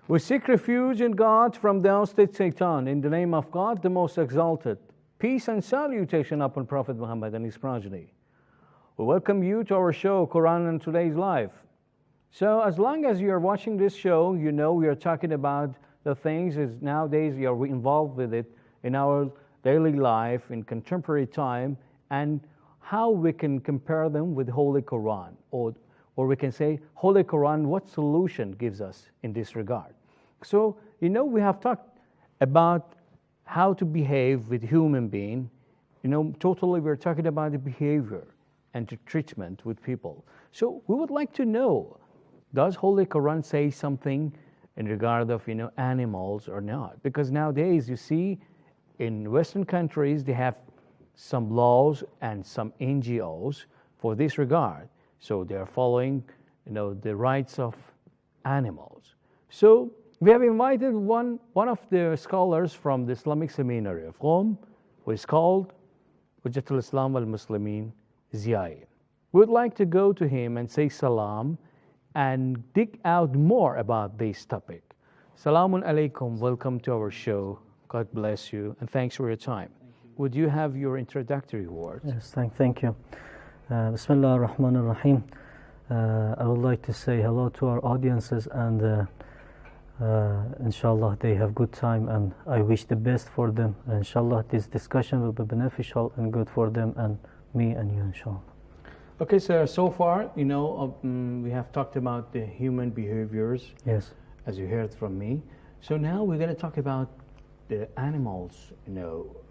We seek refuge in God from the apostate Satan, in the name of God, the most exalted. Peace and salutation upon Prophet Muhammad and his progeny. We welcome you to our show, Quran and Today's Life. So as long as you are watching this show, you know we are talking about the things is nowadays we are involved with it in our daily life, in contemporary time, and how we can compare them with Holy Quran, or we can say, Holy Quran, what solution gives us in this regard? So, we have talked about how to behave with human being. Totally we're talking about the behavior and the treatment with people. So we would like to know, does Holy Quran say something in regard of, animals or not? Because nowadays, you see, in Western countries, they have some laws and some NGOs for this regard. So they are following, the rights of animals. So we have invited one of the scholars from the Islamic Seminary of Qom, who is called Hujjatul Islam wal Muslimin, Ziai. We would like to go to him and say salam and dig out more about this topic. Salamun alaikum, welcome to our show. God bless you, and thanks for your time. Would you have your introductory words? Yes, thank you. Bismillah ar-Rahman ar-Rahim. I would like to say hello to our audiences, and inshallah they have good time, and I wish the best for them. Inshallah this discussion will be beneficial and good for them and me and you, inshallah. Okay, sir, so far, we have talked about the human behaviors. Yes. As you heard from me. So now we're going to talk about the animals,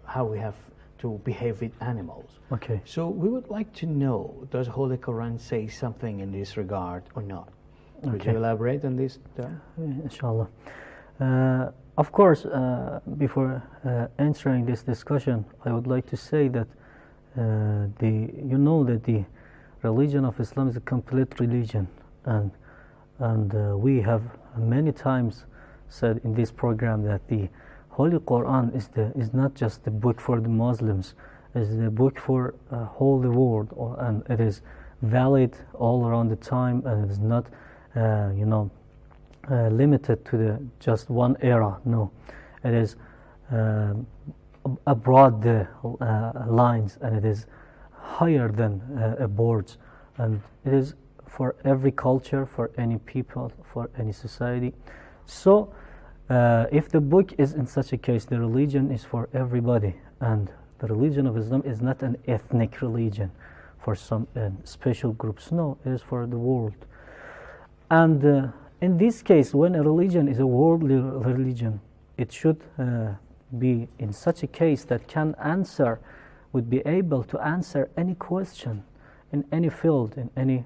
how we have to behave with animals. Okay. So we would like to know, does Holy Quran say something in this regard or not? Would you elaborate on this? Inshallah. Of course, before answering this discussion, I would like to say that that the religion of Islam is a complete religion, and we have many times said in this program that the Holy Quran is not just the book for the Muslims, it's the book for whole the world, and it is valid all around the time, and it is not limited to just one era. No, it is abroad the lines, and it is higher than boards, and it is for every culture, for any people, for any society. So if the book is in such a case, the religion is for everybody, and the religion of Islam is not an ethnic religion for some special groups. No, it is for the world. And in this case, when a religion is a worldly religion, it should be in such a case that would be able to answer any question in any field, in any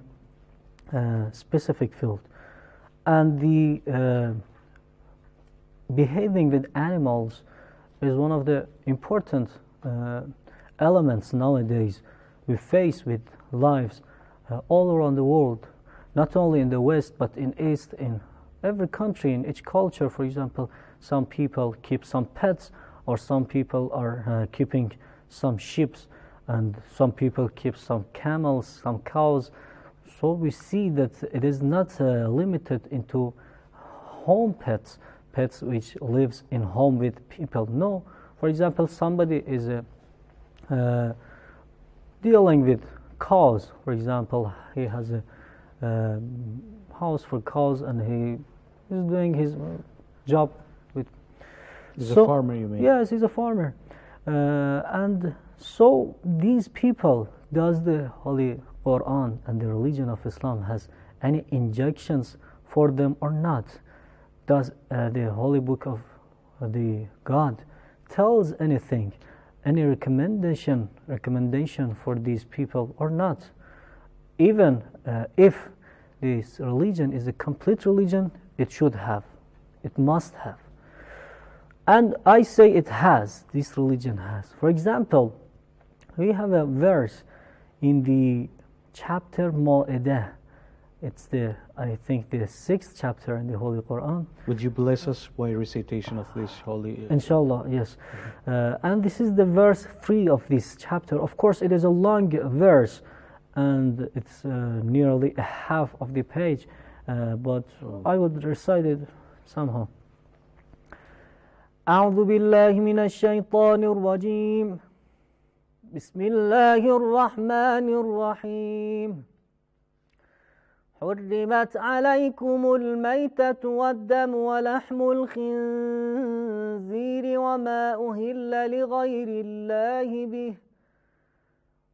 specific field. And the behaving with animals is one of the important elements nowadays we face with lives all around the world, not only in the West but in East, in every country, in each culture. For example, some people keep some pets, or some people are keeping some sheep, and some people keep some camels, some cows. So we see that it is not limited into home pets which lives in home with people. No, for example, somebody is dealing with cows. For example, he has a house for cows, and he is doing his job with. He's a farmer, you mean? Yes, he's a farmer, and so these people, does the Holy Quran and the religion of Islam has any injunctions for them or not? Does the Holy Book of the God tells anything, any recommendation for these people or not? Even if this religion is a complete religion, it must have. And I say it has, this religion has. For example, we have a verse in the chapter Ma'idah. It's I think the 6th chapter in the Holy Quran. Would you bless us by recitation of this holy? Inshallah, yes. And this is the verse 3 of this chapter. Of course, it is a long verse, and it's nearly a half of the page, but I would recite it somehow. أعوذ بالله من الشيطان الرجيم بسم الله الرحمن الرحيم حرمت عليكم الميتة والدم ولحم الخنزير وما أهل لغير الله به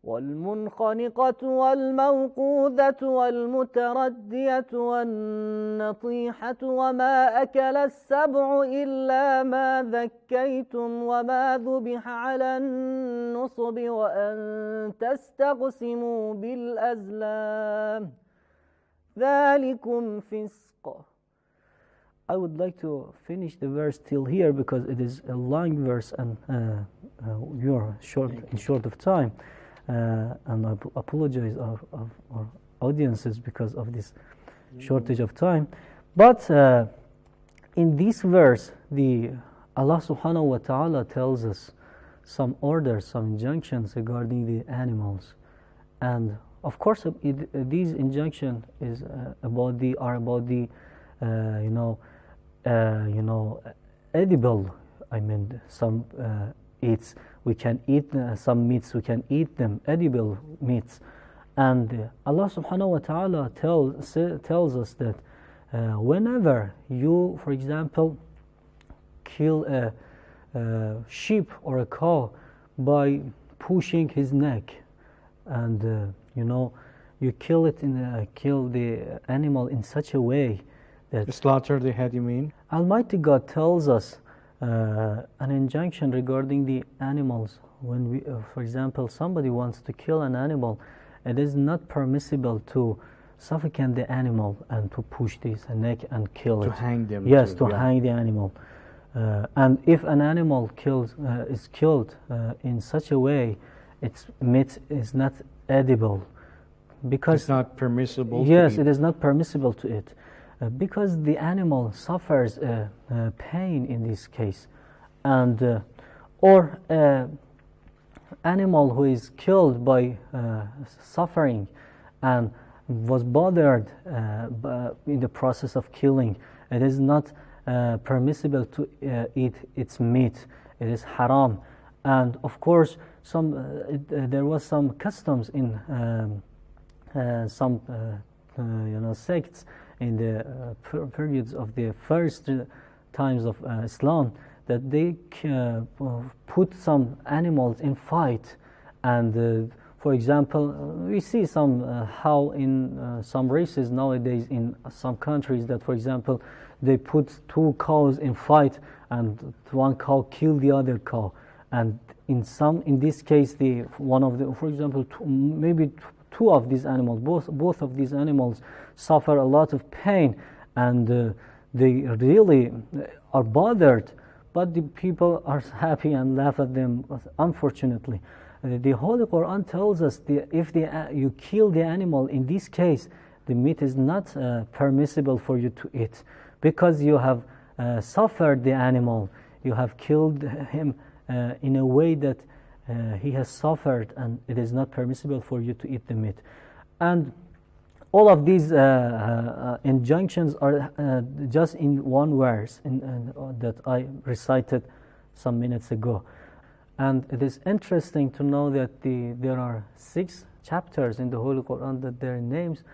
والمنخنقة والموقوذة والمتردية والنطيحة وما أكل السبع إلا ما ذكيتم وما ذبح على النصب وأن تستقسموا بالأزلام ذلكم فسق. I would like to finish the verse till here because it is a long verse and we are short of time. And I apologize of our audiences because of this shortage of time. But in this verse, Allah subhanahu wa ta'ala tells us some orders, some injunctions regarding the animals. And of course, these injunctions is about the edible. I mean, some eats. We can eat some meats, we can eat them, edible meats. And Allah subhanahu wa ta'ala tells us that whenever you, for example, kill a sheep or a cow by pushing his neck, and you kill the animal in such a way that slaughter the head, you mean? Almighty God tells us an injunction regarding the animals. When we, for example, somebody wants to kill an animal, it is not permissible to suffocate the animal and to push this neck and kill it. To hang them. Yes, to hang the animal. And if an animal is killed in such a way, its meat is not edible, because it's not permissible. Yes, it is not permissible to eat. Because the animal suffers pain in this case, and or animal who is killed by suffering and was bothered in the process of killing, it is not permissible to eat its meat. It is haram. And of course, there was some customs in some sects in the periods of the first times of Islam, that they put some animals in fight. And for example, we see how in some races nowadays in some countries that, for example, they put two cows in fight and one cow kill the other cow. And in this case, for example, maybe two of these animals, both of these animals suffer a lot of pain, and they really are bothered, but the people are happy and laugh at them, unfortunately. The Holy Quran tells us if you kill the animal, in this case, the meat is not permissible for you to eat, because you have suffered the animal, you have killed him in a way that he has suffered, and it is not permissible for you to eat the meat. And all of these injunctions are just in one verse that I recited some minutes ago. And it is interesting to know that there are 6 chapters in the Holy Quran that their names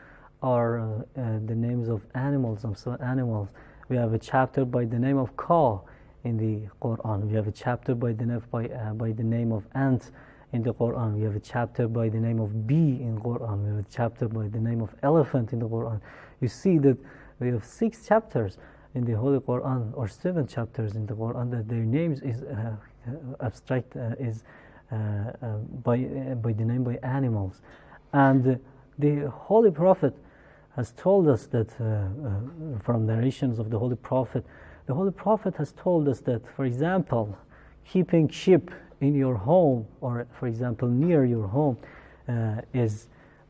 are the names of animals, of some animals. We have a chapter by the name of cow in the Quran. We have a chapter by the name of ant in the Quran. We have a chapter by the name of bee in the Quran. We have a chapter by the name of elephant in the Quran. You see that we have 6 chapters in the Holy Quran, or 7 chapters in the Quran, that their names is abstract by the name by animals. And the Holy Prophet has told us that from narrations of the Holy Prophet has told us that, for example, keeping sheep in your home, or for example near your home, is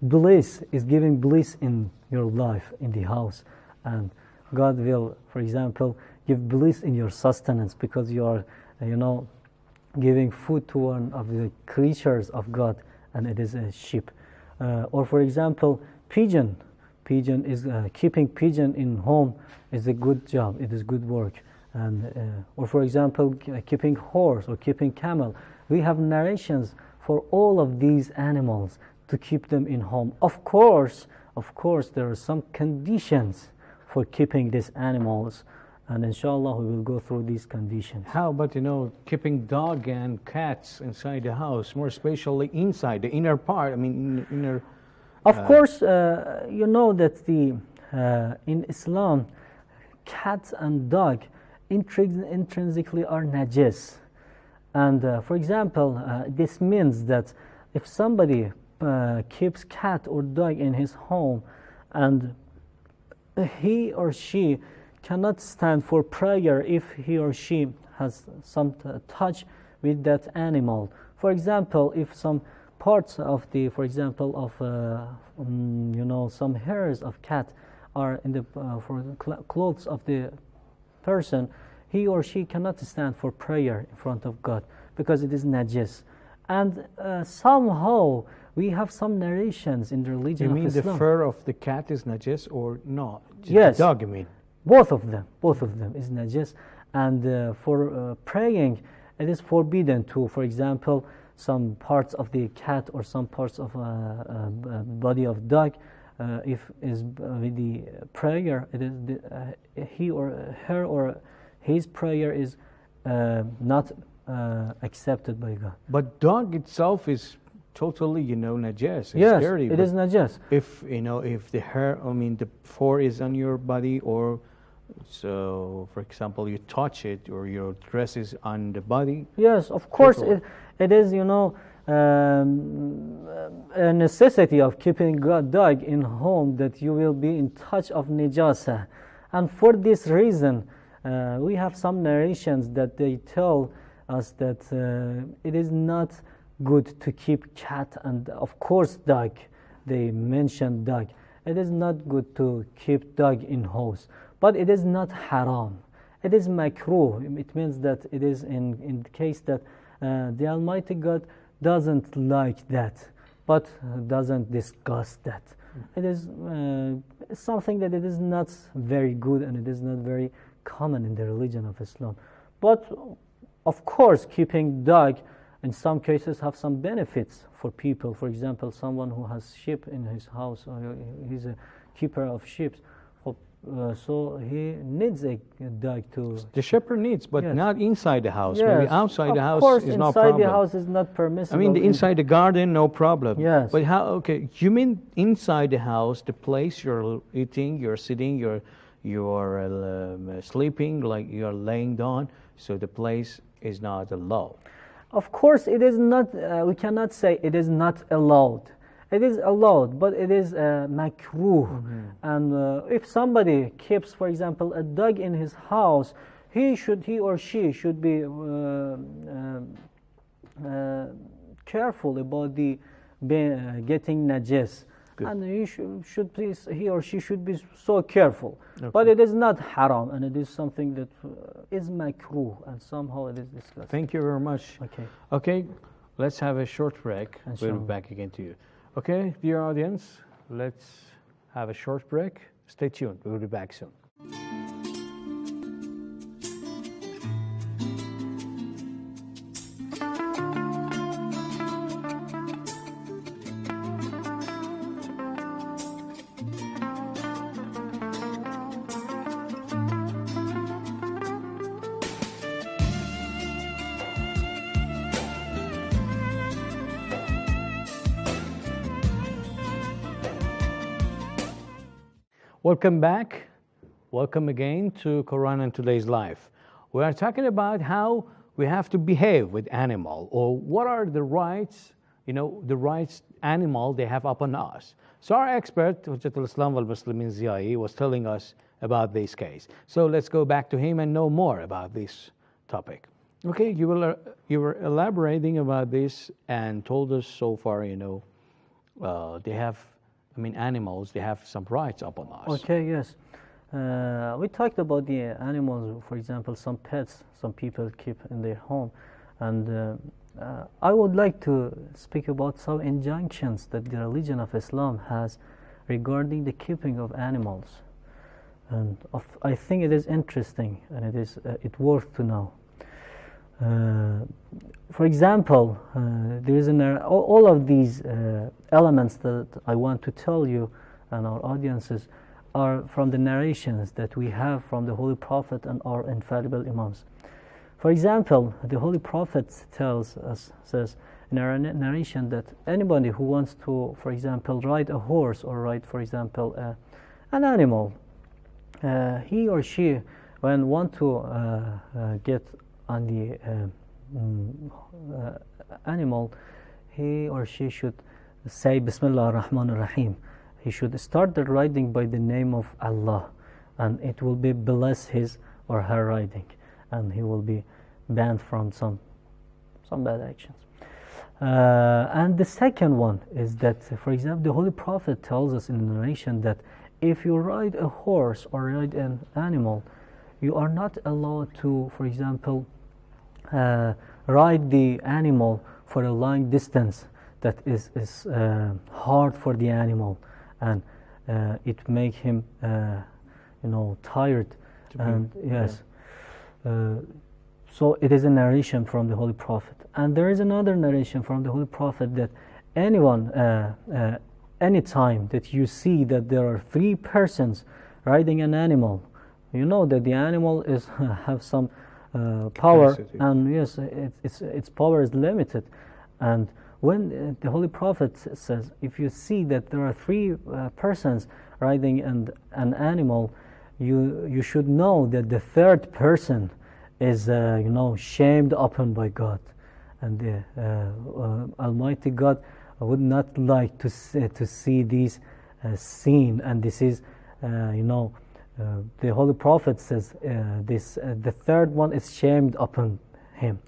giving bliss in your life, in the house. And God will, for example, give bliss in your sustenance, because you are giving food to one of the creatures of God, and it is a sheep. Or for example, pigeon pigeon is keeping pigeon in home is a good job. It is good work. And or for example, keeping horse or keeping camel. We have narrations for all of these animals to keep them in home. Of course, there are some conditions for keeping these animals, and inshallah we will go through these conditions. How about, keeping dog and cats inside the house, more especially inside the inner part? I mean, inner. Of course, you know that in Islam, cats and dog intrinsically are najis. And for example, this means that if somebody keeps cat or dog in his home and he or she cannot stand for prayer if he or she has some touch with that animal. For example, if some parts of some hairs of cat are in the for the clothes of the person, he or she cannot stand for prayer in front of God because it is najis. And somehow we have some narrations in the religion of Islam. You mean the fur of the cat is najis or not? Yes. The dog, you mean? Both of them is najis. And for praying, it is forbidden to, for example, some parts of the cat or some parts of body of dog. If is with the prayer, it is he or her or his prayer is not accepted by God. But dog itself is totally, najis. It's yes, dirty. It is najis. If if the hair, the fur is on your body, or so, for example, you touch it, or your dress is on the body. Yes, of course, it is. A necessity of keeping dog in home that you will be in touch of najasa, and for this reason, we have some narrations that they tell us that it is not good to keep cat and of course dog. They mention dog. It is not good to keep dog in house, but it is not haram. It is makruh. It means that it is in the case that the Almighty God doesn't like that, but doesn't discuss that. It is something that it is not very good and it is not very common in the religion of Islam. But of course, keeping dog in some cases have some benefits for people. For example, someone who has sheep in his house, or he's a keeper of sheep, so he needs a dog to. The shepherd needs, but yes. not inside the house. Yes. Maybe outside the house is no problem. Of course, inside the house is not permissible. The inside the garden, no problem. Yes. But how? Okay, you mean inside the house, the place you're eating, you're sitting, you're sleeping, like you're laying down. So the place is not allowed. Of course, it is not. We cannot say it is not allowed. It is allowed, but it is makruh. Mm-hmm. And if somebody keeps, for example, a dog in his house, he or she should be careful about the getting najis. Good. And he or she should be so careful. Okay. But it is not haram, and it is something that is makruh, and somehow it is discussed. Thank you very much. Okay, let's have a short break. We'll be back again to you. Okay, dear audience, let's have a short break. Stay tuned. We'll be back soon. Welcome back. Welcome again to Quran and Today's Life. We are talking about how we have to behave with animal, or what are the rights, the rights animal they have upon us. So our expert, Hujjatul Islam wal Muslimin Ziai, was telling us about this case. So let's go back to him and know more about this topic. Okay, you were elaborating about this and told us so far, they have, animals, they have some rights upon us. Okay, yes. We talked about the animals, for example, some pets some people keep in their home. And I would like to speak about some injunctions that the religion of Islam has regarding the keeping of animals. And I think it is interesting, and it is worth to know. For example, there is all of these elements that I want to tell you and our audiences are from the narrations that we have from the Holy Prophet and our infallible Imams. For example, the Holy Prophet says in our narration that anybody who wants to, for example, ride a horse or ride, for example, an animal, he or she, when want to get on the animal, he or she should say Bismillah ar-Rahman ar-Rahim. He should start the riding by the name of Allah, and it will be bless his or her riding, and he will be banned from some bad actions. And the second one is that, for example, the Holy Prophet tells us in the narration that if you ride a horse or ride an animal, you are not allowed to, for example, ride the animal for a long distance that is hard for the animal, and it make him tired. And yes, so it is a narration from the Holy Prophet. And there is another narration from the Holy Prophet that anyone, anytime that you see that there are 3 persons riding an animal, you know that the animal is have some power, capacity. And yes, its power is limited. And when the Holy Prophet says, if you see that there are 3 persons riding an animal, you should know that the 3rd person is shamed upon by God, and the Almighty God would not like to see this scene. And this is the Holy Prophet says the 3rd one is shamed upon him.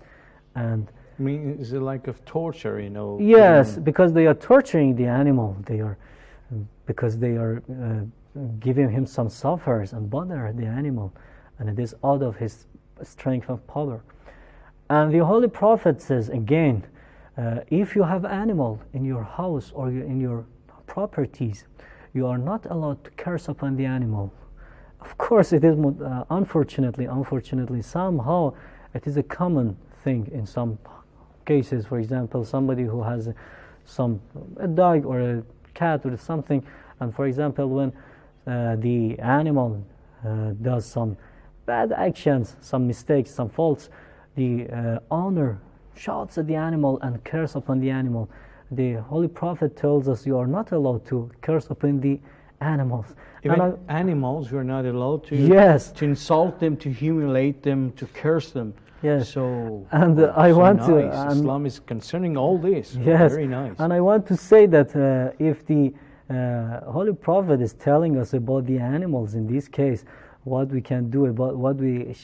And I mean, is it like of torture, Yes, because they are torturing the animal. Because they are giving him some suffers and bother the animal, and it is out of his strength and power. And the Holy Prophet says again, if you have animal in your house or in your properties, you are not allowed to curse upon the animal. Of course, it is unfortunately, somehow it is a common thing in some cases. For example, somebody who has a dog or a cat or something, and for example, when the animal does some bad actions, some mistakes, some faults, the owner shouts at the animal and curse upon the animal. The Holy Prophet tells us you are not allowed to curse upon the animals. Even animals, you are not allowed to. Yes. To insult them, to humiliate them, to curse them. Yes. So, and Islam is concerning all this. Yes. Very nice. And I want to say that if the Holy Prophet is telling us about the animals in this case, what we can do about, what we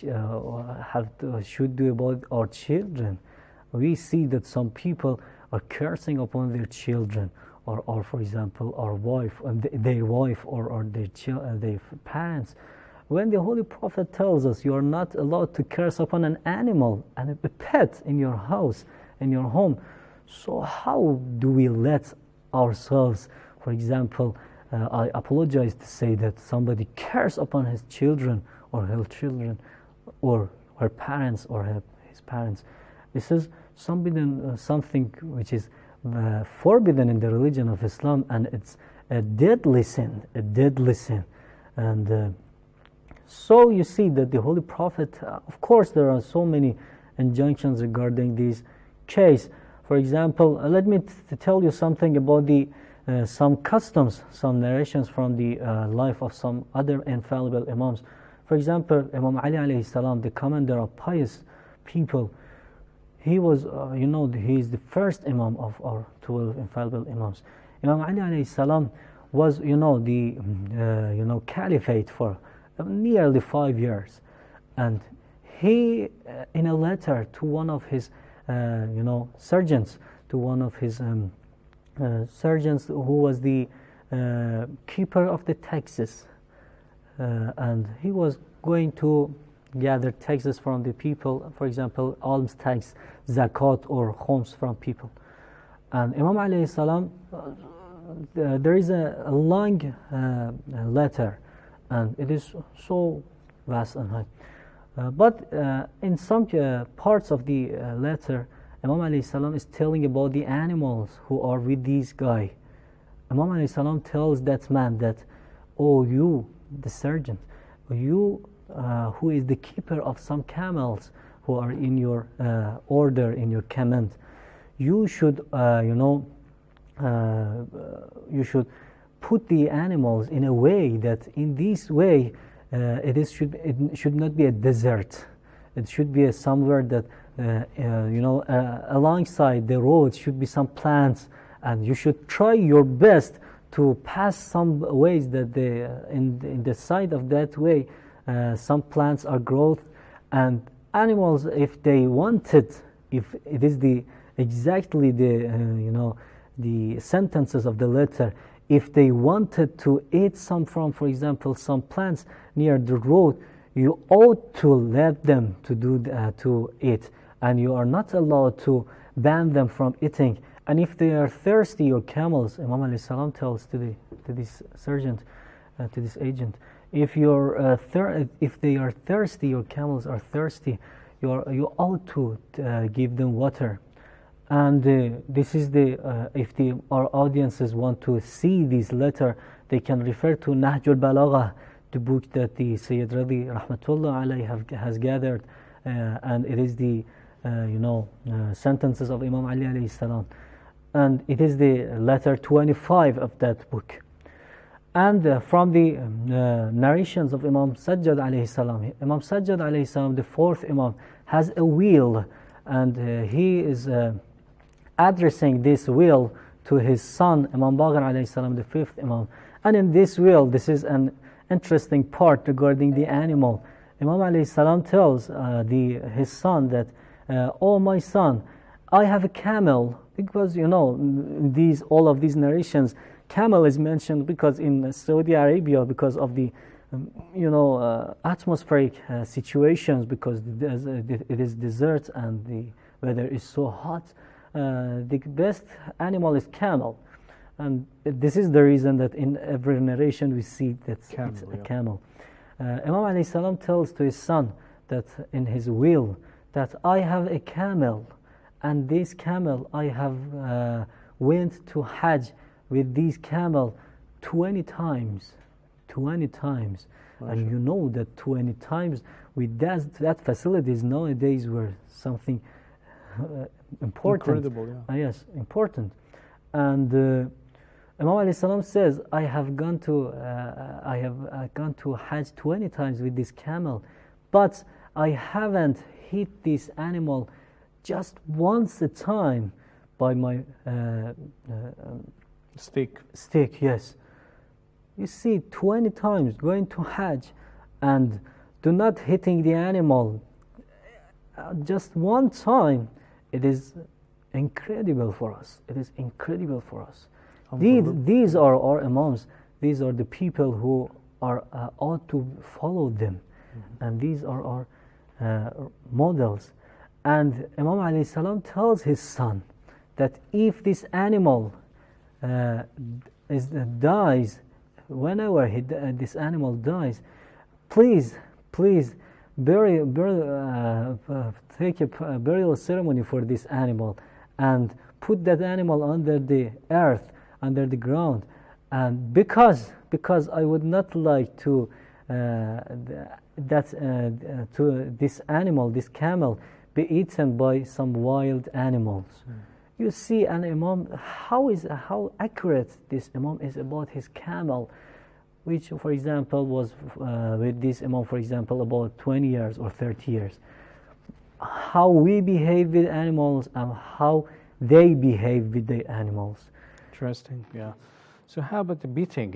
should do about our children, we see that some people are cursing upon their children, or for example, our wife, their wife, or their parents. When the Holy Prophet tells us you are not allowed to curse upon an animal and a pet in your house, in your home, so how do we let ourselves, for example, I apologize to say that somebody cares upon his children or her children or her parents or his parents. This is something which is forbidden in the religion of Islam, and it's a deadly sin, And so you see that the Holy Prophet, of course there are so many injunctions regarding this case. For example, let me tell you something about some customs, some narrations from the life of some other infallible Imams. For example, Imam Ali alayhi salam, the commander of pious people, he was, he is the first Imam of our 12 infallible Imams. Imam Ali alayhi salam was, the caliphate for nearly 5 years, and he, in a letter to one of his, sergeants, to one of his sergeants who was the keeper of the taxes, and he was going to gather taxes from the people, for example, alms tax, zakat or khums from people. And Imam alayhi salam there is a long letter, and it is so vast and high. But in some parts of the letter, Imam alayhi salam is telling about the animals who are with this guy. Imam alayhi salam tells that man that, oh, you, the sergeant, you who is the keeper of some camels who are in your order, in your command, you should, you should put the animals in a way that in this way it should not be a desert. It should be somewhere that alongside the road should be some plants, and you should try your best to pass some ways that in the side of that way some plants are growth, and animals, if they wanted, if it is exactly the sentences of the letter, if they wanted to eat some from, for example, some plants near the road, you ought to let them to eat, and you are not allowed to ban them from eating. And if they are thirsty, your camels, Imam alayhi salam tells to this sergeant, to this agent, if they are thirsty, your camels are thirsty, you ought to give them water. And this is if our audiences want to see this letter, they can refer to Nahjul Balagha, the book that the Sayyid Radi Rahmatullah alayhi has gathered, and it is the sentences of Imam Ali alayhi salam, and it is the letter 25 of that book. And from the narrations of Imam Sajjad alayhi salam, Imam Sajjad alayhi salam, the fourth Imam, has a wheel, and he is addressing this will to his son Imam Baqir alayhi salam, the fifth Imam. And in this will, this is an interesting part regarding the animal. Imam alayhi salam tells his son that, oh my son, I have a camel, because all of these narrations, camel is mentioned because in Saudi Arabia, because of the atmospheric situations, because it is desert and the weather is so hot, the best animal is camel, and this is the reason that in every narration we see that it's a camel. Imam alayhi salam tells to his son that in his will that I have a camel, and this camel I have went to Hajj with this camel 20 times. 20 times. And you know that 20 times with that facilities nowadays were something important. Incredible, yeah. Yes, important. And Imam alayhi salam says, I have gone to Hajj 20 times with this camel, but I haven't hit this animal just once a time by my stick, yes. You see, 20 times going to Hajj and do not hitting the animal just one time, it is incredible for us. It is incredible for us. These are our Imams. These are the people who ought to follow them. Mm-hmm. And these are our models. And Imam alayhi salam tells his son that if this animal dies, whenever this animal dies, please take a burial ceremony for this animal and put that animal under the earth, under the ground, and because I would not like to this animal, this camel, be eaten by some wild animals. You see, an Imam, how accurate this Imam is about his camel, which, for example, was with this Imam, for example, about 20 years or 30 years. How we behave with animals and how they behave with the animals. Interesting, yeah. So how about the beating,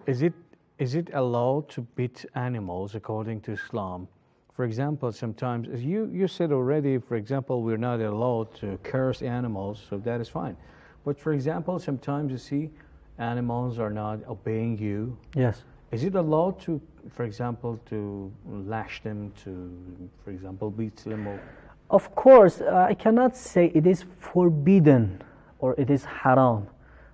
Is it allowed to beat animals according to Islam? For example, sometimes, as you said already, for example, we're not allowed to curse animals, so that is fine. But for example, sometimes you see animals are not obeying you. Yes. Is it allowed to, for example, to lash them, to, for example, beat them? Of course, I cannot say it is forbidden or it is haram.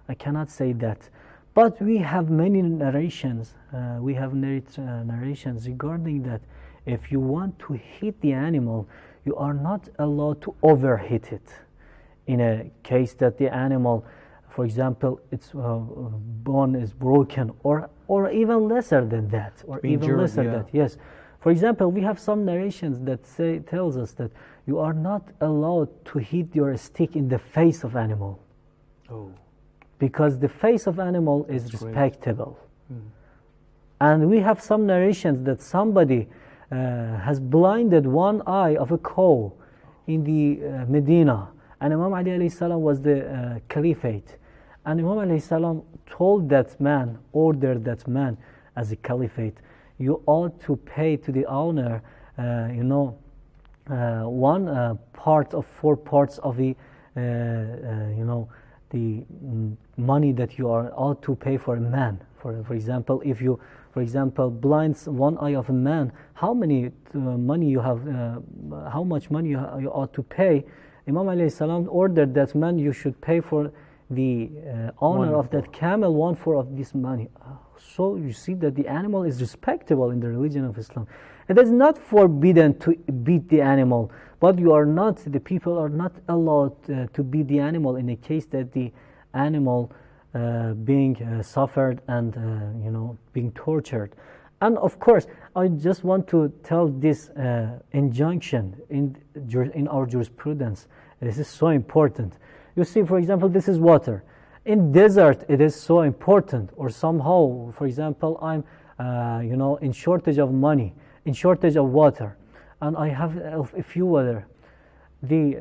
I cannot say that. But we have many narrations. Narrations regarding that. If you want to hit the animal, you are not allowed to overhit it. In a case that the animal, for example, its bone is broken, or even lesser than that, or even lesser than that. Yes. For example, we have some narrations that tells us that you are not allowed to hit your stick in the face of animal. Oh. Because the face of animal is respectable. And we have some narrations that somebody has blinded one eye of a cow in the Medina, and Imam Ali alayhi salam was the caliphate, and Imam alayhi salam told that man, ordered that man as a caliphate, you ought to pay to the owner one part of 4 parts of the the money that you are ought to pay for a man. For example, if you, for example, blinds one eye of a man, how many money you have, how much money you ought to pay? Imam alayhi salam ordered that man, you should pay for the owner of that camel 1/4 of this money. So you see that the animal is respectable in the religion of Islam. It is not forbidden to beat the animal, but the people are not allowed to beat the animal in a case that the animal being suffered and being tortured. And of course, I just want to tell this injunction in our jurisprudence. This is so important. You see, for example, this is water. In desert, it is so important. Or somehow, for example, I'm in shortage of money, in shortage of water, and I have a few water. The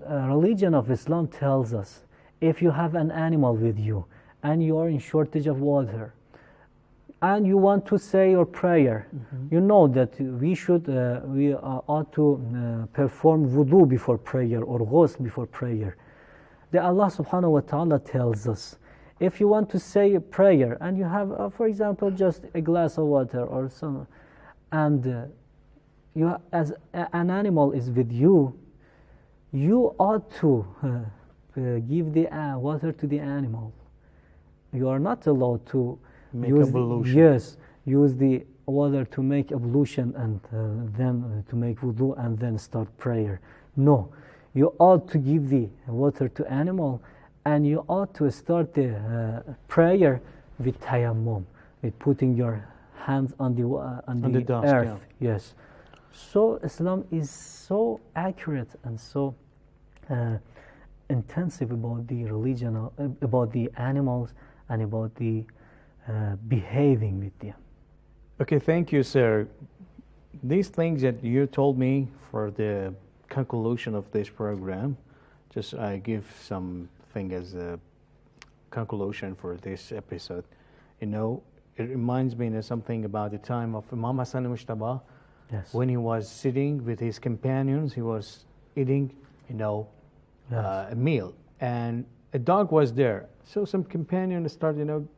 religion of Islam tells us, if you have an animal with you and you are in shortage of water and you want to say your prayer, you know that we ought to perform wudu before prayer or ghusl before prayer. The Allah subhanahu wa ta'ala tells us, if you want to say a prayer and you have, for example, just a glass of water or some, and you, as an animal is with you, you ought to give the water to the animal. You are not allowed to use the water to make ablution and then to make wudu and then start prayer. No, you ought to give the water to animal, and you ought to start the prayer with tayammum, with putting your hands on the dust, earth. Yes. So Islam is so accurate and so intensive about the religion, about the animals, and about the behaving with them. Okay, thank you, sir. These things that you told me for the conclusion of this program, just I give something as a conclusion for this episode. It reminds me of something about the time of Imam Hassan al-Mujtaba. Yes. When he was sitting with his companions, he was eating, a meal, and a dog was there. So some companions started,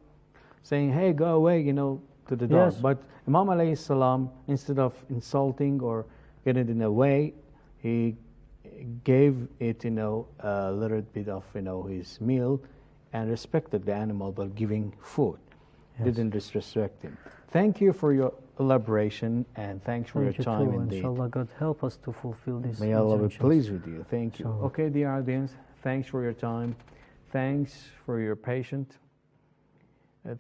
saying, "Hey, go away," to the dog. Yes. But Imam alayhi salam, instead of insulting or getting in the way, he gave it, a little bit of, his meal, and respected the animal by giving food. Yes. Didn't disrespect him. Thank you for your elaboration, and thanks for your time too. indeed. Inshallah, God help us to fulfill this. May Allah be pleased with you. Thank you. Inshallah. Okay, dear audience, thanks for your time. Thanks for your patience.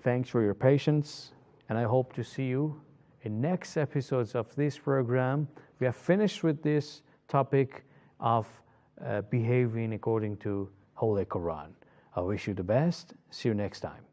Thanks for your patience, and I hope to see you in next episodes of this program. We have finished with this topic of behaving according to Holy Quran. I wish you the best. See you next time.